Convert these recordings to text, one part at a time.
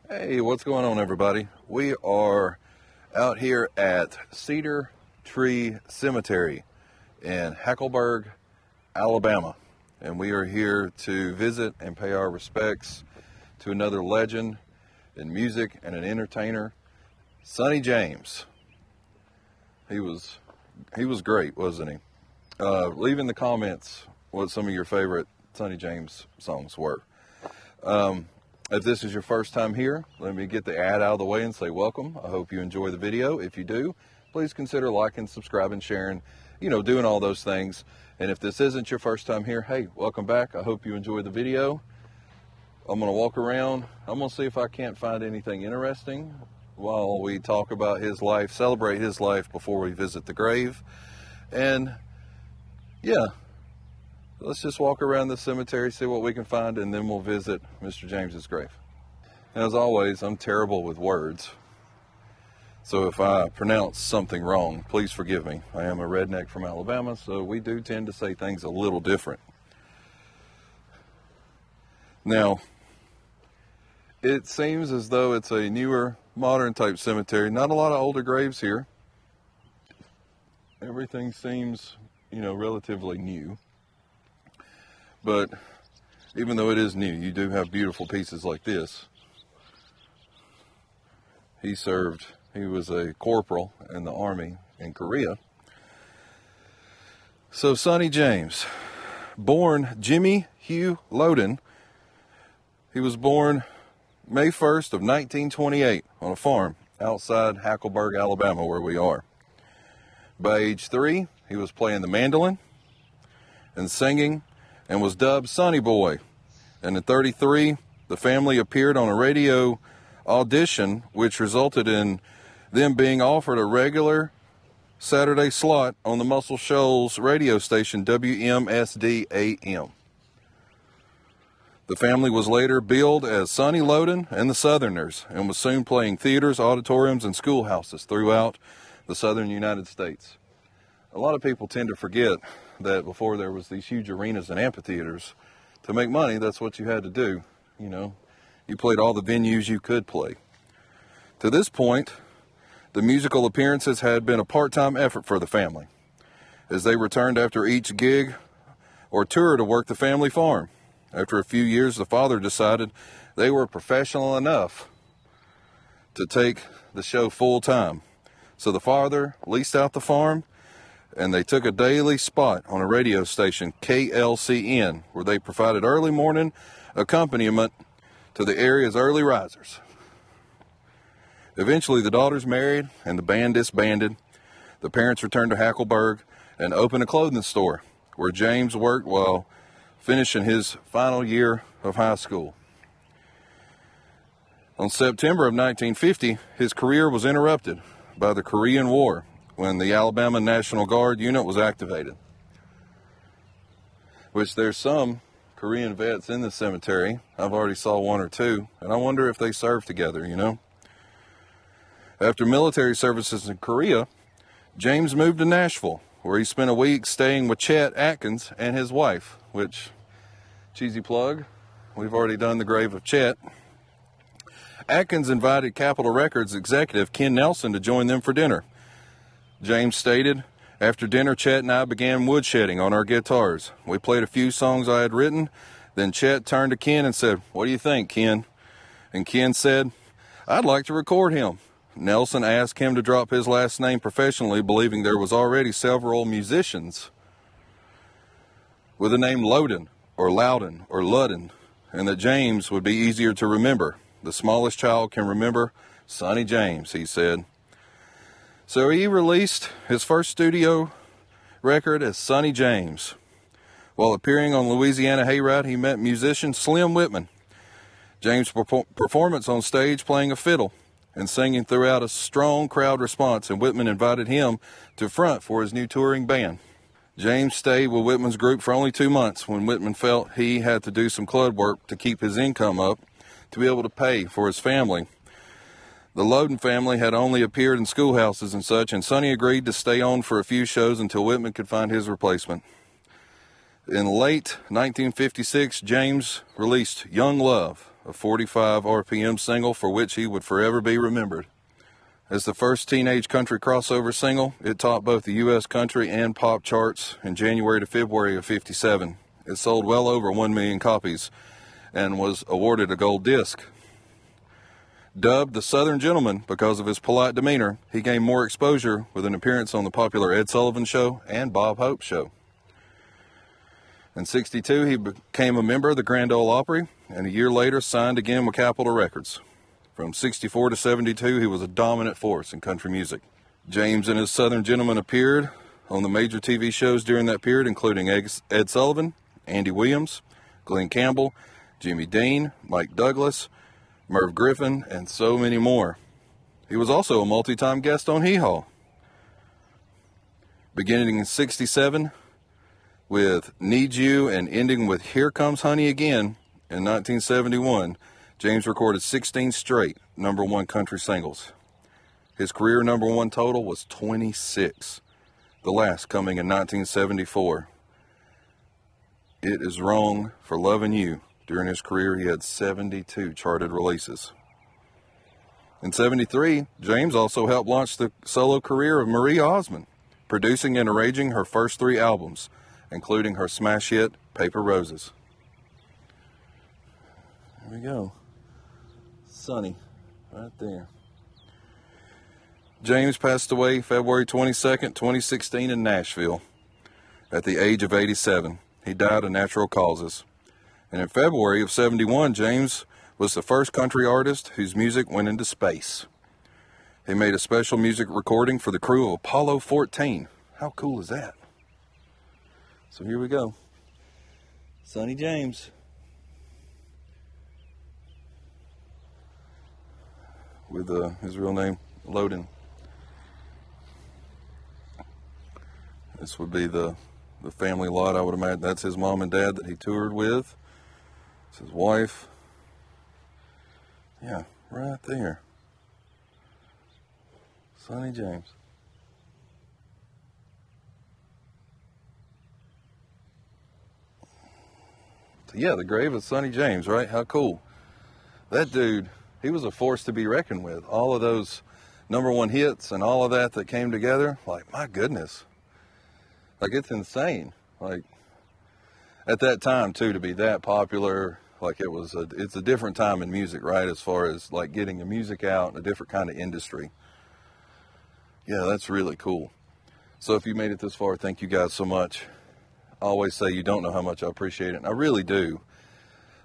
Hey, what's going on, everybody? We are out here at Cedar Tree Cemetery in Hackleburg, Alabama, and we are here to visit and pay our respects to another legend in music and an entertainer, Sonny James. He was great, wasn't he? Leave in the comments what some of your favorite Sonny James songs were. If this is your first time here, let me get the ad out of the way and say welcome. I hope you enjoy the video. If you do, please consider liking, subscribing, sharing, doing all those things. And if this isn't your first time here, hey, welcome back. I hope you enjoyed the video. I'm going to walk around. I'm going to see if I can't find anything interesting while we talk about his life, celebrate his life before we visit the grave. And yeah, let's just walk around the cemetery, see what we can find, and then we'll visit Mr. James's grave. As always, I'm terrible with words, so if I pronounce something wrong, please forgive me. I am a redneck from Alabama, so we do tend to say things a little different. Now, it seems as though it's a newer, modern type cemetery. Not a lot of older graves here. Everything seems, relatively new. But even though it is new, you do have beautiful pieces like this. He was a corporal in the Army in Korea. So Sonny James, born Jimmie Hugh Loden, he was born May 1st of 1928 on a farm outside Hackleburg, Alabama, where we are. By age 3, he was playing the mandolin and singing, and was dubbed Sonny Boy. And in 1933, the family appeared on a radio audition, which resulted in them being offered a regular Saturday slot on the Muscle Shoals radio station WMSD AM. The family was later billed as Sonny Loden and the Southerners, and was soon playing theaters, auditoriums, and schoolhouses throughout the southern United States. A lot of people tend to forget that before there was these huge arenas and amphitheaters, to make money, that's what you had to do. You played all the venues you could play. To this point, the musical appearances had been a part-time effort for the family, as they returned after each gig or tour to work the family farm. After a few years, the father decided they were professional enough to take the show full-time. So the father leased out the farm, and they took a daily spot on a radio station, KLCN, where they provided early morning accompaniment to the area's early risers. Eventually, the daughters married and the band disbanded. The parents returned to Hackleburg and opened a clothing store, where James worked while finishing his final year of high school. On September of 1950, his career was interrupted by the Korean War, when the Alabama National Guard unit was activated. Which there's some Korean vets in the cemetery. I've already saw one or two, and I wonder if they served together, After military services in Korea, James moved to Nashville, where he spent a week staying with Chet Atkins and his wife, which, cheesy plug, we've already done the grave of Chet. Atkins invited Capitol Records executive Ken Nelson to join them for dinner. James stated, "After dinner, Chet and I began woodshedding on our guitars. We played a few songs I had written. Then Chet turned to Ken and said, 'What do you think, Ken?' And Ken said, 'I'd like to record him.' Nelson asked him to drop his last name professionally, believing there was already several musicians with the name Loden or Loudon or Ludden, and that James would be easier to remember. The smallest child can remember Sonny James," he said. So he released his first studio record as Sonny James. While appearing on Louisiana Hayride, he met musician Slim Whitman. James' performance on stage playing a fiddle and singing throughout a strong crowd response, and Whitman invited him to front for his new touring band. James stayed with Whitman's group for only 2 months when Whitman felt he had to do some club work to keep his income up to be able to pay for his family. The Loden family had only appeared in schoolhouses and such, and Sonny agreed to stay on for a few shows until Whitman could find his replacement. In late 1956, James released Young Love, a 45 RPM single for which he would forever be remembered. As the first teenage country crossover single, it topped both the U.S. country and pop charts in January to February of '57. It sold well over 1 million copies and was awarded a gold disc. Dubbed the Southern Gentleman because of his polite demeanor, he gained more exposure with an appearance on the popular Ed Sullivan Show and Bob Hope Show. In '62, he became a member of the Grand Ole Opry, and a year later signed again with Capitol Records. From '64 to '72, he was a dominant force in country music. James and his Southern Gentleman appeared on the major TV shows during that period, including Ed Sullivan, Andy Williams, Glenn Campbell, Jimmy Dean, Mike Douglas, Merv Griffin, and so many more. He was also a multi-time guest on Hee Haw. Beginning in '67 with Need You and ending with Here Comes Honey Again in 1971, James recorded 16 straight #1 country singles. His career #1 total was 26, the last coming in 1974. It Is Wrong for Loving You. During his career, he had 72 charted releases. In '73, James also helped launch the solo career of Marie Osmond, producing and arranging her first 3 albums, including her smash hit, Paper Roses. There we go. Sonny, right there. James passed away February 22nd, 2016 in Nashville at the age of 87. He died of natural causes. And in February of '71, James was the first country artist whose music went into space. He made a special music recording for the crew of Apollo 14. How cool is that? So here we go. Sonny James. With his real name, Loden. This would be the family lot, I would imagine. That's his mom and dad that he toured with. It's his wife. Yeah, right there. Sonny James. So yeah, the grave of Sonny James, right? How cool. That dude, he was a force to be reckoned with. All of those #1 hits and all of that came together, like, my goodness. Like, it's insane. Like, at that time, too, to be that popular, like, it's a different time in music, right? As far as, like, getting the music out in a different kind of industry. Yeah, that's really cool. So if you made it this far, thank you guys so much. I always say you don't know how much I appreciate it, and I really do.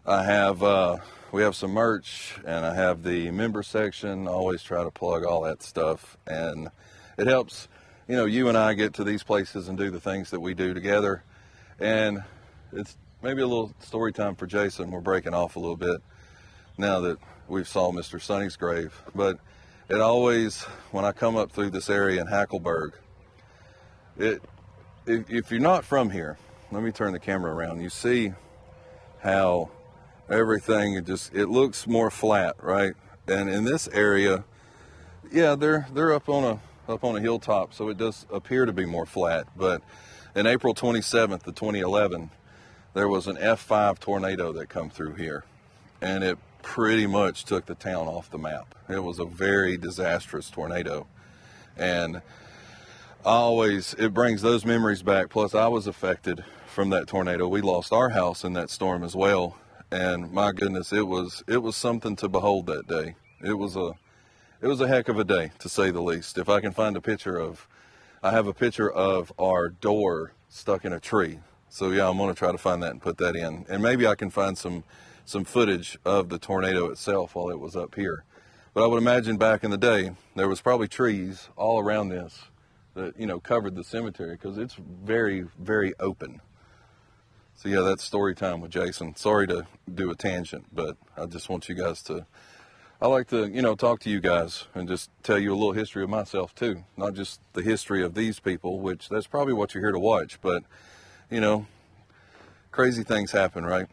We have some merch, and I have the member section. I always try to plug all that stuff, and it helps, you and I get to these places and do the things that we do together. And it's maybe a little story time for Jason. We're breaking off a little bit now that we've saw Mr. Sonny's grave. But it always, when I come up through this area in Hackleburg, if you're not from here, let me turn the camera around. You see how everything it looks more flat, right? And in this area, yeah, they're up on a hilltop, so it does appear to be more flat. But in April 27th of 2011, there was an F5 tornado that come through here, and it pretty much took the town off the map. It was a very disastrous tornado, and it brings those memories back. Plus, I was affected from that tornado. We lost our house in that storm as well, and my goodness, it was something to behold that day. It was a heck of a day, to say the least. If I can find I have a picture of our door stuck in a tree. So yeah, I'm going to try to find that and put that in. And maybe I can find some footage of the tornado itself while it was up here. But I would imagine back in the day, there was probably trees all around this that, covered the cemetery, because it's very, very open. So yeah, that's story time with Jason. Sorry to do a tangent, but I just want you guys I like to, talk to you guys and just tell you a little history of myself too. Not just the history of these people, which that's probably what you're here to watch, but, crazy things happen, right?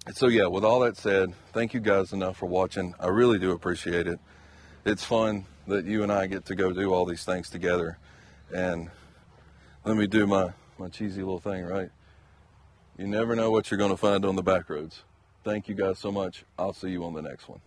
And so yeah, with all that said, thank you guys enough for watching. I really do appreciate it. It's fun that you and I get to go do all these things together. And let me do my cheesy little thing, right? You never know what you're going to find on the back roads. Thank you guys so much. I'll see you on the next one.